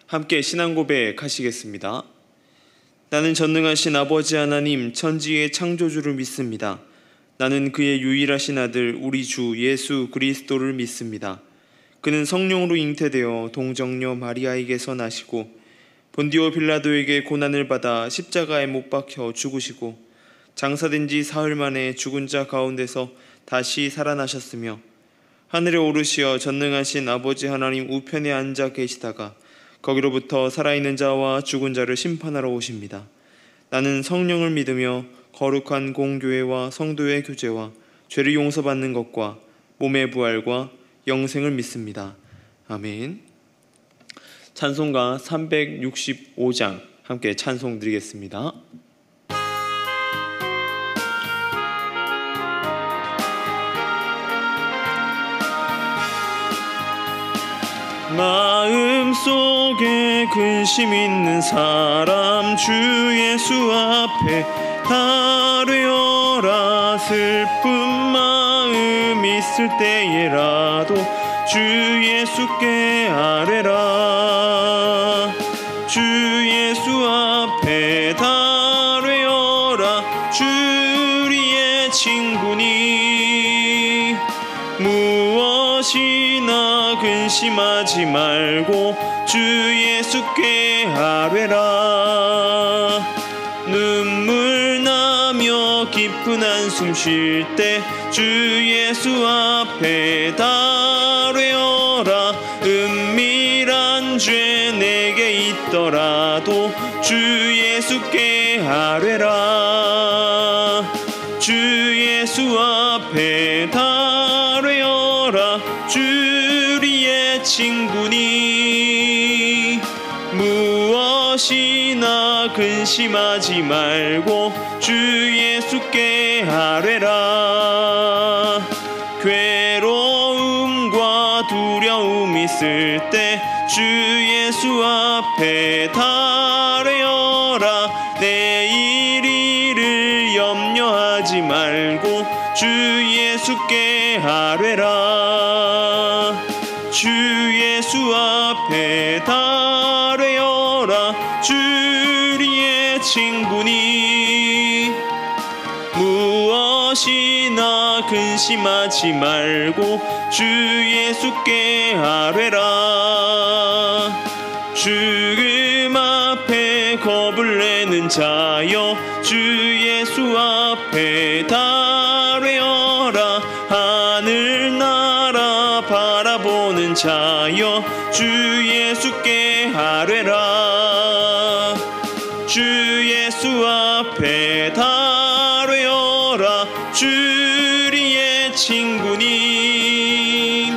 함께 신앙 고백하시겠습니다. 나는 전능하신 아버지 하나님 천지의 창조주를 믿습니다. 나는 그의 유일하신 아들 우리 주 예수 그리스도를 믿습니다. 그는 성령으로 잉태되어 동정녀 마리아에게서 나시고 본디오 빌라도에게 고난을 받아 십자가에 못 박혀 죽으시고 장사된 지 사흘 만에 죽은 자 가운데서 다시 살아나셨으며 하늘에 오르시어 전능하신 아버지 하나님 우편에 앉아 계시다가 거기로부터 살아있는 자와 죽은 자를 심판하러 오십니다. 나는 성령을 믿으며 거룩한 공교회와 성도의 교제와 죄를 용서받는 것과 몸의 부활과 영생을 믿습니다. 아멘. 찬송가 365장 함께 찬송 드리겠습니다. 마음속에 근심 있는 사람 주 예수 앞에 다뢰어라. 슬픈 마음 있을 때에라도 주 예수께 아뢰라. 주 예수 앞에 다뢰어라. 주리의 친구니 무엇이나 근심하지 말고 주 예수께 아뢰라. 눈물 나며 깊은 한숨 쉴 때 주 예수 앞에 다뢰어라. 은밀한 죄 내게 있더라도 주 예수께 아뢰라. 주 예수 앞에 다뢰어라. 주리의 친구니 무엇이나 근심하지 말고 주 예수께 아뢰라. 괴로움과 두려움 있을 때 주 예수 앞에 다뢰어라. 내일 일을 염려하지 말고 주 예수께 아뢰라. 주 예수 앞에 다뢰어라. 주리의 친구니 무엇이나 근심하지 말고 주 예수께 아뢰라. 죽음 앞에 겁을 내는 자여 주 예수 앞에 다뢰어라. 하늘나라 바라보는 자여 주 예수께 아뢰라. 주 예수 앞에 다뢰어라. 주리의 친구니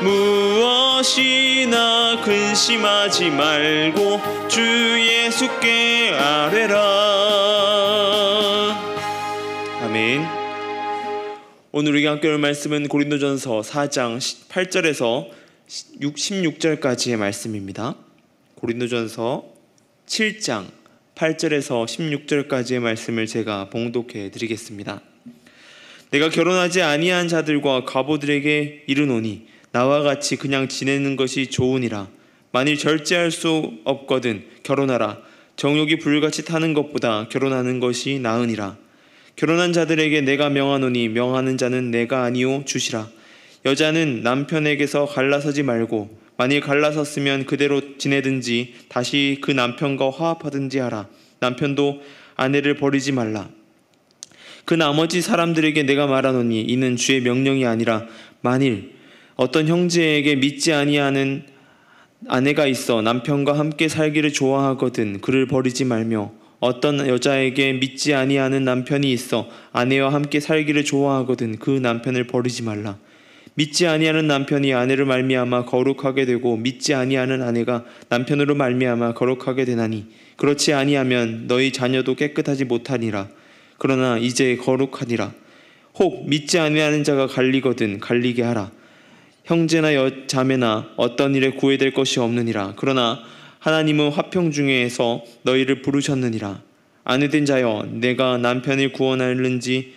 무엇이나 근심하지 말고 주 예수께 아뢰라. 아멘. 오늘 우리가 함께 볼 말씀은 고린도전서 4장 8절에서 16절까지의 말씀입니다. 고린도전서 7장 8절에서 16절까지의 말씀을 제가 봉독해 드리겠습니다. 내가 결혼하지 아니한 자들과 과부들에게 이르노니 나와 같이 그냥 지내는 것이 좋으니라. 만일 절제할 수 없거든 결혼하라. 정욕이 불같이 타는 것보다 결혼하는 것이 나으니라. 결혼한 자들에게 내가 명하노니 명하는 자는 내가 아니오 주시라. 여자는 남편에게서 갈라서지 말고 만일 갈라섰으면 그대로 지내든지 다시 그 남편과 화합하든지 하라. 남편도 아내를 버리지 말라. 그 나머지 사람들에게 내가 말하노니 이는 주의 명령이 아니라 만일 어떤 형제에게 믿지 아니하는 아내가 있어 남편과 함께 살기를 좋아하거든 그를 버리지 말며 어떤 여자에게 믿지 아니하는 남편이 있어 아내와 함께 살기를 좋아하거든 그 남편을 버리지 말라. 믿지 아니하는 남편이 아내를 말미암아 거룩하게 되고 믿지 아니하는 아내가 남편으로 말미암아 거룩하게 되나니 그렇지 아니하면 너희 자녀도 깨끗하지 못하니라. 그러나 이제 거룩하니라. 혹 믿지 아니하는 자가 갈리거든 갈리게 하라. 형제나 자매나 어떤 일에 구애될 것이 없느니라. 그러나 하나님은 화평 중에서 너희를 부르셨느니라. 아내된 자여 내가 남편을 구원하는지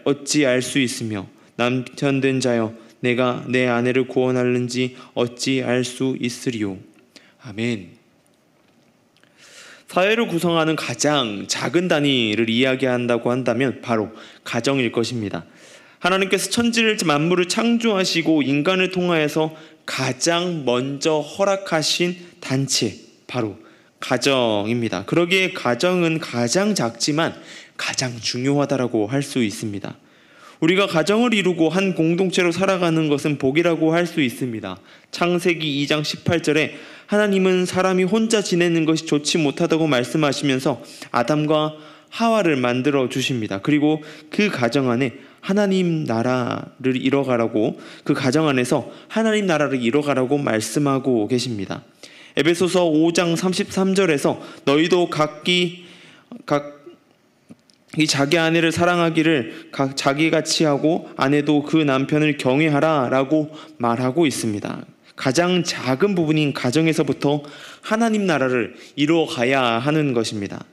어찌 알 수 있으며 남편된 자여 내가 내 아내를 구원하는지 어찌 알 수 있으리요. 아멘. 사회를 구성하는 가장 작은 단위를 이야기한다고 한다면 바로 가정일 것입니다. 하나님께서 천지를 만물을 창조하시고 인간을 통하여서 가장 먼저 허락하신 단체, 바로 가정입니다. 그러기에 가정은 가장 작지만 가장 중요하다라고 할 수 있습니다. 우리가 가정을 이루고 한 공동체로 살아가는 것은 복이라고 할 수 있습니다. 창세기 2장 18절에 하나님은 사람이 혼자 지내는 것이 좋지 못하다고 말씀하시면서 아담과 하와를 만들어 주십니다. 그리고 그 가정 안에 하나님 나라를 이뤄가라고, 그 가정 안에서 하나님 나라를 이뤄가라고 말씀하고 계십니다. 에베소서 5장 33절에서 너희도 각기 자기 아내를 사랑하기를 자기같이 하고 아내도 그 남편을 경외하라 라고 말하고 있습니다. 가장 작은 부분인 가정에서부터 하나님 나라를 이루어가야 하는 것입니다.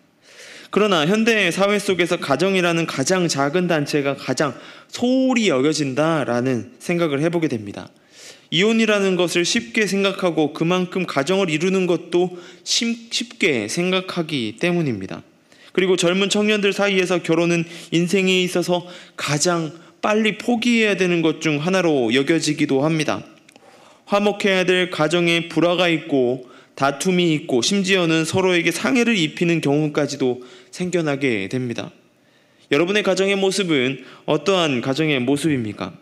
그러나 현대 사회 속에서 가정이라는 가장 작은 단체가 가장 소홀히 여겨진다라는 생각을 해보게 됩니다. 이혼이라는 것을 쉽게 생각하고 그만큼 가정을 이루는 것도 쉽게 생각하기 때문입니다. 그리고 젊은 청년들 사이에서 결혼은 인생에 있어서 가장 빨리 포기해야 되는 것 중 하나로 여겨지기도 합니다. 화목해야 될 가정에 불화가 있고 다툼이 있고 심지어는 서로에게 상해를 입히는 경우까지도 생겨나게 됩니다. 여러분의 가정의 모습은 어떠한 가정의 모습입니까?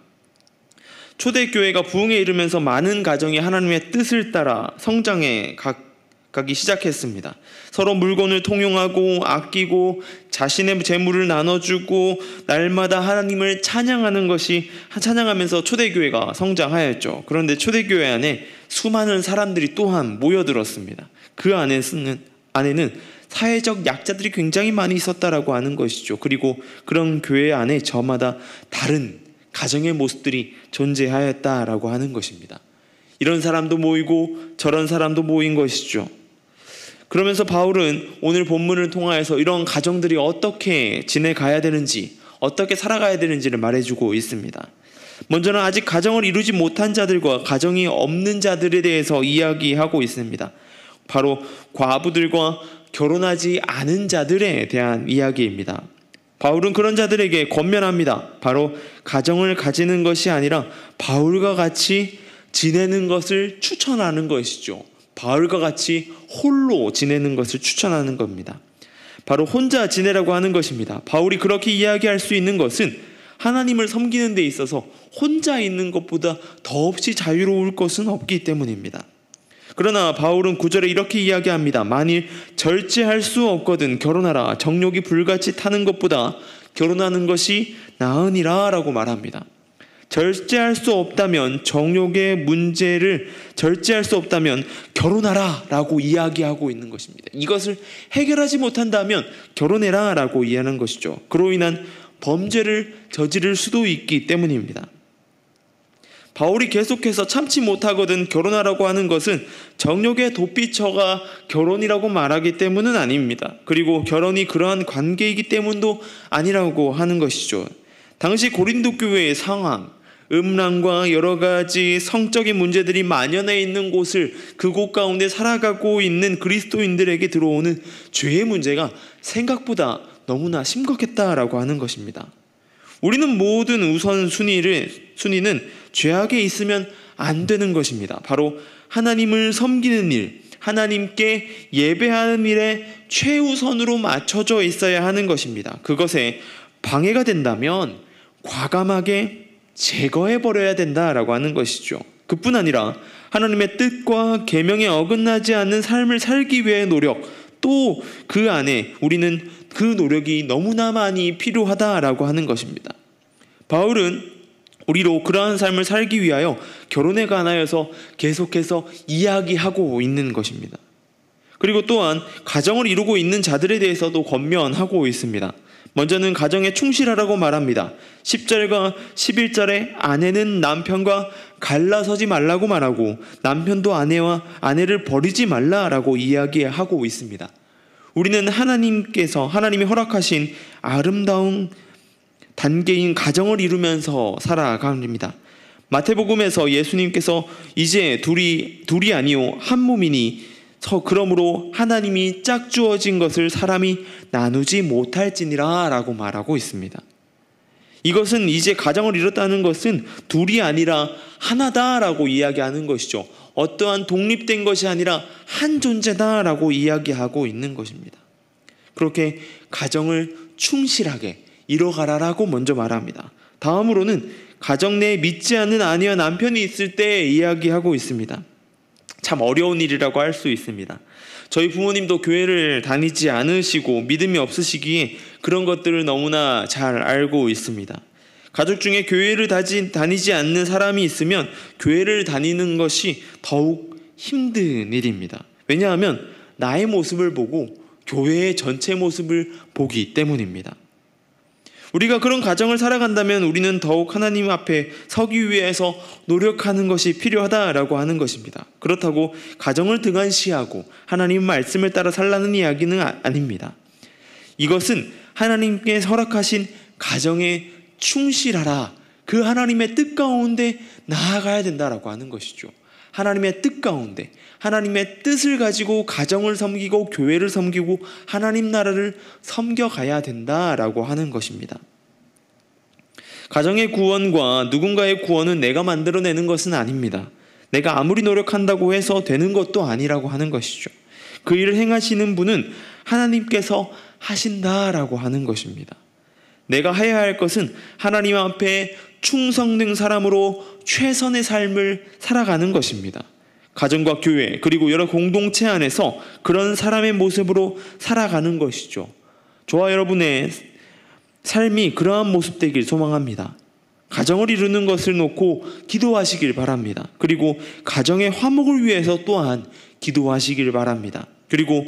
초대교회가 부흥에 이르면서 많은 가정이 하나님의 뜻을 따라 성장해 가기 시작했습니다. 서로 물건을 통용하고 아끼고 자신의 재물을 나눠주고 날마다 하나님을 찬양하면서 초대교회가 성장하였죠. 그런데 초대교회 안에 수많은 사람들이 또한 모여들었습니다. 그 안에는 사회적 약자들이 굉장히 많이 있었다라고 하는 것이죠. 그리고 그런 교회 안에 저마다 다른 가정의 모습들이 존재하였다라고 하는 것입니다. 이런 사람도 모이고 저런 사람도 모인 것이죠. 그러면서 바울은 오늘 본문을 통하여서 이런 가정들이 어떻게 지내가야 되는지, 어떻게 살아가야 되는지를 말해주고 있습니다. 먼저는 아직 가정을 이루지 못한 자들과 가정이 없는 자들에 대해서 이야기하고 있습니다. 바로 과부들과 결혼하지 않은 자들에 대한 이야기입니다. 바울은 그런 자들에게 권면합니다. 바로 가정을 가지는 것이 아니라 바울과 같이 지내는 것을 추천하는 것이죠. 바울과 같이 홀로 지내는 것을 추천하는 겁니다. 바로 혼자 지내라고 하는 것입니다. 바울이 그렇게 이야기할 수 있는 것은 하나님을 섬기는 데 있어서 혼자 있는 것보다 더없이 자유로울 것은 없기 때문입니다. 그러나 바울은 9절에 이렇게 이야기합니다. 만일 절제할 수 없거든 결혼하라. 정욕이 불같이 타는 것보다 결혼하는 것이 나으니라 라고 말합니다. 절제할 수 없다면, 정욕의 문제를 절제할 수 없다면 결혼하라 라고 이야기하고 있는 것입니다. 이것을 해결하지 못한다면 결혼해라 라고 이해하는 것이죠. 그로 인한 범죄를 저지를 수도 있기 때문입니다. 바울이 계속해서 참지 못하거든 결혼하라고 하는 것은 정욕의 도피처가 결혼이라고 말하기 때문은 아닙니다. 그리고 결혼이 그러한 관계이기 때문도 아니라고 하는 것이죠. 당시 고린도 교회의 상황, 음란과 여러 가지 성적인 문제들이 만연해 있는 곳을, 그곳 가운데 살아가고 있는 그리스도인들에게 들어오는 죄의 문제가 생각보다 너무나 심각했다라고 하는 것입니다. 우리는 모든 우선순위는 죄악에 있으면 안 되는 것입니다. 바로 하나님을 섬기는 일, 하나님께 예배하는 일에 최우선으로 맞춰져 있어야 하는 것입니다. 그것에 방해가 된다면 과감하게 제거해버려야 된다라고 하는 것이죠. 그뿐 아니라 하나님의 뜻과 계명에 어긋나지 않는 삶을 살기 위해 노력, 또 그 안에 우리는 그 노력이 너무나 많이 필요하다라고 하는 것입니다. 바울은 우리로 그러한 삶을 살기 위하여 결혼에 관하여서 계속해서 이야기하고 있는 것입니다. 그리고 또한 가정을 이루고 있는 자들에 대해서도 권면하고 있습니다. 먼저는 가정에 충실하라고 말합니다. 10절과 11절에 아내는 남편과 갈라서지 말라고 말하고 남편도 아내를 버리지 말라라고 이야기하고 있습니다. 우리는 하나님이 허락하신 아름다운 단계인 가정을 이루면서 살아갑니다. 마태복음에서 예수님께서 이제 둘이 아니요 한 몸이니 그러므로 하나님이 짝주어진 것을 사람이 나누지 못할지니라 라고 말하고 있습니다. 이것은 이제 가정을 이뤘다는 것은 둘이 아니라 하나다라고 이야기하는 것이죠. 어떠한 독립된 것이 아니라 한 존재다라고 이야기하고 있는 것입니다. 그렇게 가정을 충실하게 이뤄가라라고 먼저 말합니다. 다음으로는 가정 내에 믿지 않는 아내와 남편이 있을 때 이야기하고 있습니다. 참 어려운 일이라고 할 수 있습니다. 저희 부모님도 교회를 다니지 않으시고 믿음이 없으시기에 그런 것들을 너무나 잘 알고 있습니다. 가족 중에 교회를 다니지 않는 사람이 있으면 교회를 다니는 것이 더욱 힘든 일입니다. 왜냐하면 나의 모습을 보고 교회의 전체 모습을 보기 때문입니다. 우리가 그런 가정을 살아간다면 우리는 더욱 하나님 앞에 서기 위해서 노력하는 것이 필요하다라고 하는 것입니다. 그렇다고 가정을 등한시하고 하나님 말씀을 따라 살라는 이야기는 아닙니다. 이것은 하나님께 허락하신 가정에 충실하라, 그 하나님의 뜻 가운데 나아가야 된다라고 하는 것이죠. 하나님의 뜻 가운데 하나님의 뜻을 가지고 가정을 섬기고 교회를 섬기고 하나님 나라를 섬겨가야 된다라고 하는 것입니다. 가정의 구원과 누군가의 구원은 내가 만들어내는 것은 아닙니다. 내가 아무리 노력한다고 해서 되는 것도 아니라고 하는 것이죠. 그 일을 행하시는 분은 하나님께서 하신다라고 하는 것입니다. 내가 해야 할 것은 하나님 앞에 충성된 사람으로 최선의 삶을 살아가는 것입니다. 가정과 교회 그리고 여러 공동체 안에서 그런 사람의 모습으로 살아가는 것이죠. 저와 여러분의 삶이 그러한 모습 되길 소망합니다. 가정을 이루는 것을 놓고 기도하시길 바랍니다. 그리고 가정의 화목을 위해서 또한 기도하시길 바랍니다. 그리고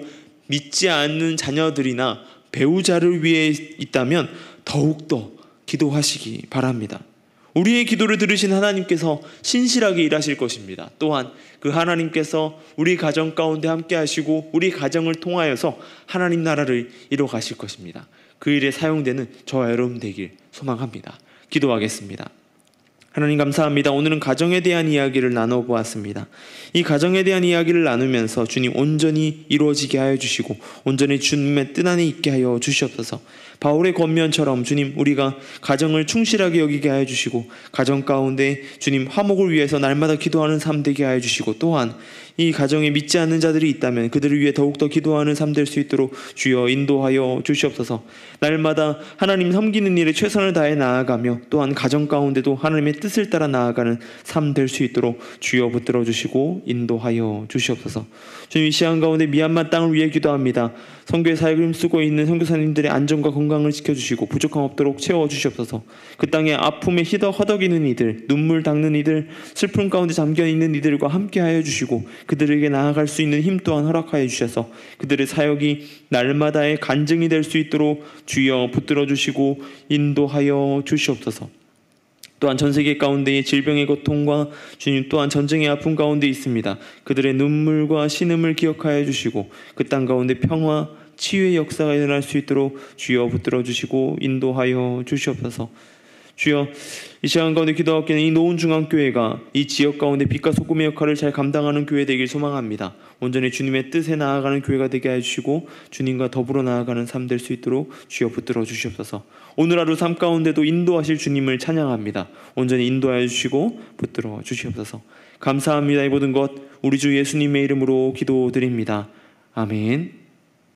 믿지 않는 자녀들이나 배우자를 위해 있다면 더욱더 기도하시기 바랍니다. 우리의 기도를 들으신 하나님께서 신실하게 일하실 것입니다. 또한 그 하나님께서 우리 가정 가운데 함께 하시고 우리 가정을 통하여서 하나님 나라를 이뤄 가실 것입니다. 그 일에 사용되는 저와 여러분 되길 소망합니다. 기도하겠습니다. 하나님 감사합니다. 오늘은 가정에 대한 이야기를 나눠보았습니다. 이 가정에 대한 이야기를 나누면서 주님 온전히 이루어지게 하여 주시고 온전히 주님의 뜻 안에 있게 하여 주시옵소서. 바울의 권면처럼 주님 우리가 가정을 충실하게 여기게 하여 주시고 가정 가운데 주님 화목을 위해서 날마다 기도하는 삶 되게 하여 주시고 또한 이 가정에 믿지 않는 자들이 있다면 그들을 위해 더욱더 기도하는 삶 될 수 있도록 주여 인도하여 주시옵소서. 날마다 하나님 섬기는 일에 최선을 다해 나아가며 또한 가정 가운데도 하나님의 뜻을 따라 나아가는 삶 될 수 있도록 주여 붙들어 주시고 인도하여 주시옵소서. 주님 이 시간 가운데 미얀마 땅을 위해 기도합니다. 선교의 사역을 힘쓰고 있는 선교사님들의 안전과 건강을 지켜주시고 부족함 없도록 채워주시옵소서. 그 땅에 아픔에 허덕이는 이들, 눈물 닦는 이들, 슬픔 가운데 잠겨있는 이들과 함께하여 주시고 그들에게 나아갈 수 있는 힘 또한 허락하여 주셔서 그들의 사역이 날마다의 간증이 될 수 있도록 주여 붙들어 주시고 인도하여 주시옵소서. 또한 전 세계 가운데의 질병의 고통과 주님 또한 전쟁의 아픔 가운데 있습니다. 그들의 눈물과 신음을 기억하여 주시고 그 땅 가운데 평화, 치유의 역사가 일어날 수 있도록 주여 붙들어 주시고 인도하여 주시옵소서. 주여 이 시간 가운데 기도하옵기는 이 노은중앙교회가 이 지역 가운데 빛과 소금의 역할을 잘 감당하는 교회 되길 소망합니다. 온전히 주님의 뜻에 나아가는 교회가 되게 해주시고 주님과 더불어 나아가는 삶 될 수 있도록 주여 붙들어 주시옵소서. 오늘 하루 삶 가운데도 인도하실 주님을 찬양합니다. 온전히 인도하여 주시고 붙들어 주시옵소서. 감사합니다. 이 모든 것 우리 주 예수님의 이름으로 기도드립니다. 아멘.